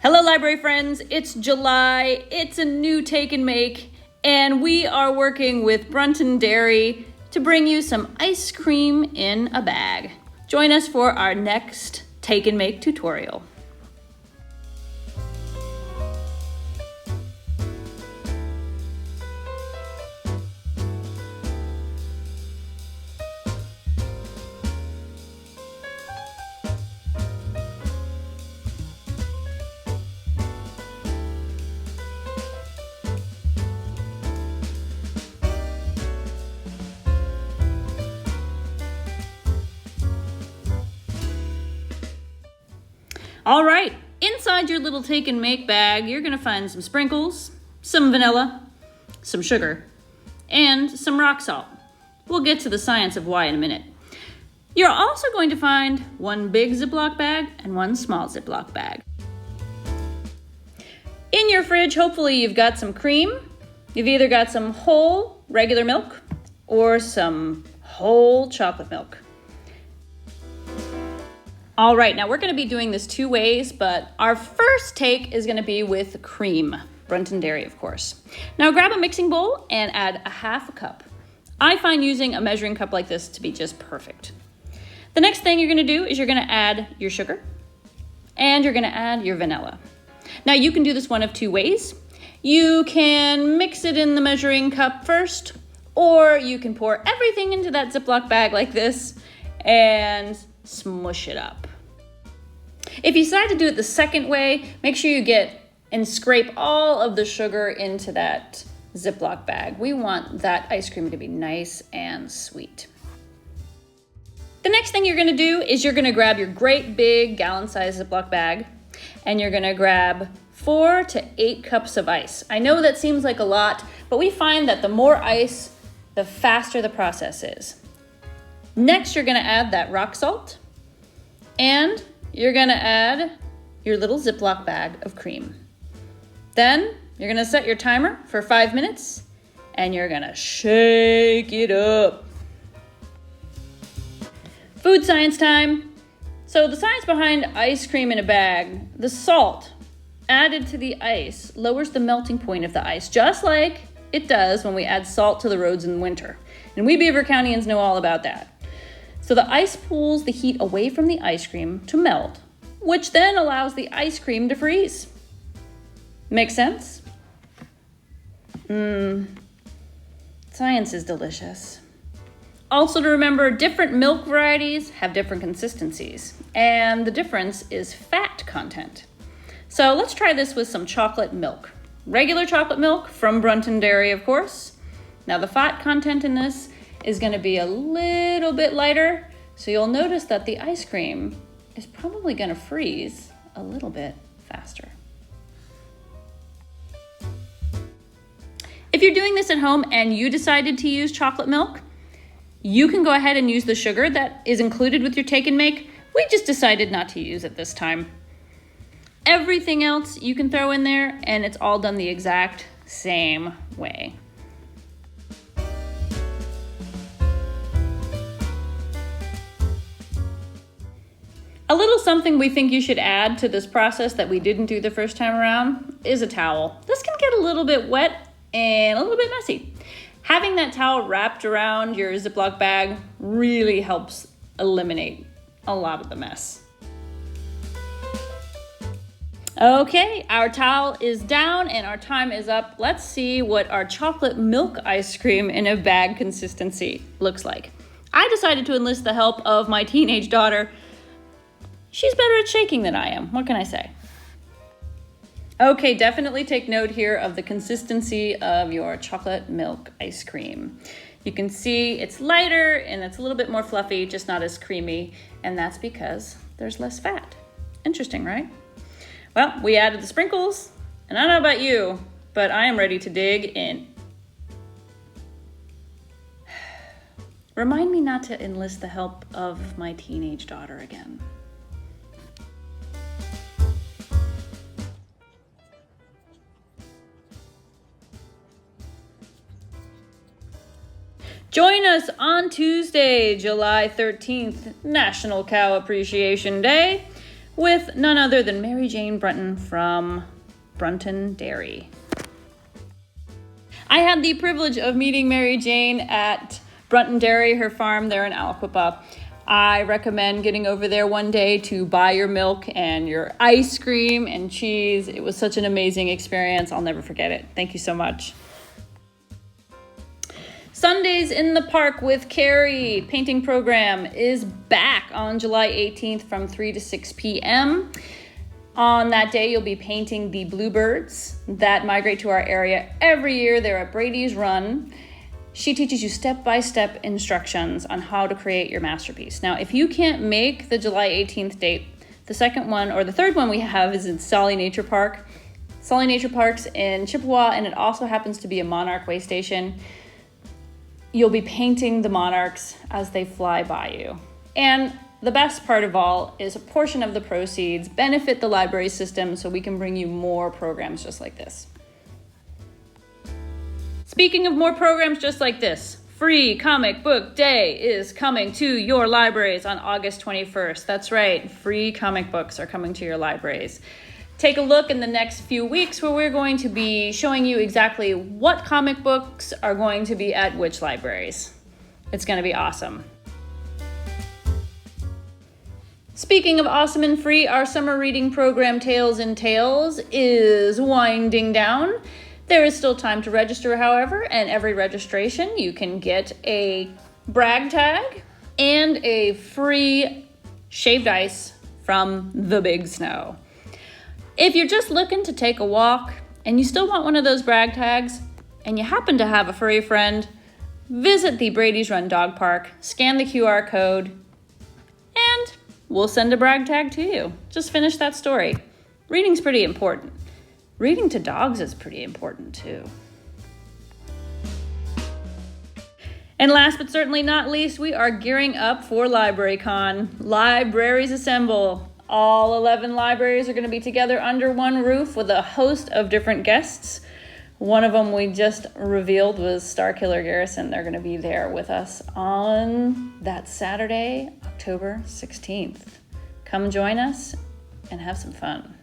Hello, library friends. It's July. It's a new take and make, and we are working with Brunton Dairy to bring you some ice cream in a bag. Join us for our next take and make tutorial. All right, inside your little take and make bag, you're gonna find some sprinkles, some vanilla, some sugar, and some rock salt. We'll get to the science of why in a minute. You're also going to find one big Ziploc bag and one small Ziploc bag. In your fridge, hopefully you've got some cream. You've either got some whole regular milk or some whole chocolate milk. All right, now we're gonna be doing this two ways, but our first take is gonna be with cream, Brunton Dairy, of course. Now grab a mixing bowl and add a half a cup. I find using a measuring cup like this to be just perfect. The next thing you're gonna do is you're gonna add your sugar and you're gonna add your vanilla. Now you can do this one of two ways. You can mix it in the measuring cup first, or you can pour everything into that Ziploc bag like this and smush it up. If you decide to do it the second way, make sure you get and scrape all of the sugar into that Ziploc bag. We want that ice cream to be nice and sweet. The next thing you're gonna do is you're gonna grab your great big gallon-sized Ziploc bag and you're gonna grab 4 to 8 cups of ice. I know that seems like a lot, but we find that the more ice, the faster the process is. Next, you're gonna add that rock salt, and you're gonna add your little Ziploc bag of cream. Then, you're gonna set your timer for 5 minutes, and you're gonna shake it up. Food science time. So the science behind ice cream in a bag, the salt added to the ice lowers the melting point of the ice, just like it does when we add salt to the roads in winter. And we Beaver Countyans know all about that. So the ice pulls the heat away from the ice cream to melt, which then allows the ice cream to freeze. Make sense? Science is delicious. Also to remember, different milk varieties have different consistencies, and the difference is fat content. So let's try this with some chocolate milk. Regular chocolate milk from Brunton Dairy, of course. Now the fat content in this is gonna be a little bit lighter, so you'll notice that the ice cream is probably gonna freeze a little bit faster. If you're doing this at home and you decided to use chocolate milk, you can go ahead and use the sugar that is included with your take and make. We just decided not to use it this time. Everything else you can throw in there and it's all done the exact same way. A little something we think you should add to this process that we didn't do the first time around is a towel. This can get a little bit wet and a little bit messy. Having that towel wrapped around your Ziploc bag really helps eliminate a lot of the mess. Okay, our towel is down and our time is up. Let's see what our chocolate milk ice cream in a bag consistency looks like. I decided to enlist the help of my teenage daughter. She's better at shaking than I am. What can I say? Okay, definitely take note here of the consistency of your chocolate milk ice cream. You can see it's lighter and it's a little bit more fluffy, just not as creamy, and that's because there's less fat. Interesting, right? Well, we added the sprinkles, and I don't know about you, but I am ready to dig in. Remind me not to enlist the help of my teenage daughter again. Join us on Tuesday, July 13th, National Cow Appreciation Day, with none other than Mary Jane Brunton from Brunton Dairy. I had the privilege of meeting Mary Jane at Brunton Dairy, her farm there in Aliquippa. I recommend getting over there one day to buy your milk and your ice cream and cheese. It was such an amazing experience. I'll never forget it. Thank you so much. Sundays in the Park with Carrie painting program is back on July 18th from 3 to 6 p.m. On that day, you'll be painting the bluebirds that migrate to our area every year. They're at Brady's Run. She teaches you step-by-step instructions on how to create your masterpiece. Now, if you can't make the July 18th date, the second one or the third one we have is in Solly Nature Park. Solly Nature Park's in Chippewa, and it also happens to be a monarch way station. You'll be painting the monarchs as they fly by you. And the best part of all is a portion of the proceeds benefit the library system so we can bring you more programs just like this. Speaking of more programs just like this, Free Comic Book Day is coming to your libraries on August 21st. That's right, free comic books are coming to your libraries. Take a look in the next few weeks where we're going to be showing you exactly what comic books are going to be at which libraries. It's going to be awesome. Speaking of awesome and free, our summer reading program Tales and Tales is winding down. There is still time to register, however, and every registration you can get a brag tag and a free shaved ice from the Big Snow. If you're just looking to take a walk and you still want one of those brag tags and you happen to have a furry friend, visit the Brady's Run Dog Park, scan the QR code, and we'll send a brag tag to you. Just finish that story. Reading's pretty important. Reading to dogs is pretty important too. And last but certainly not least, we are gearing up for LibraryCon. Libraries assemble. All 11 libraries are going to be together under one roof with a host of different guests. One of them we just revealed was Starkiller Garrison. They're going to be there with us on that Saturday, October 16th. Come join us and have some fun.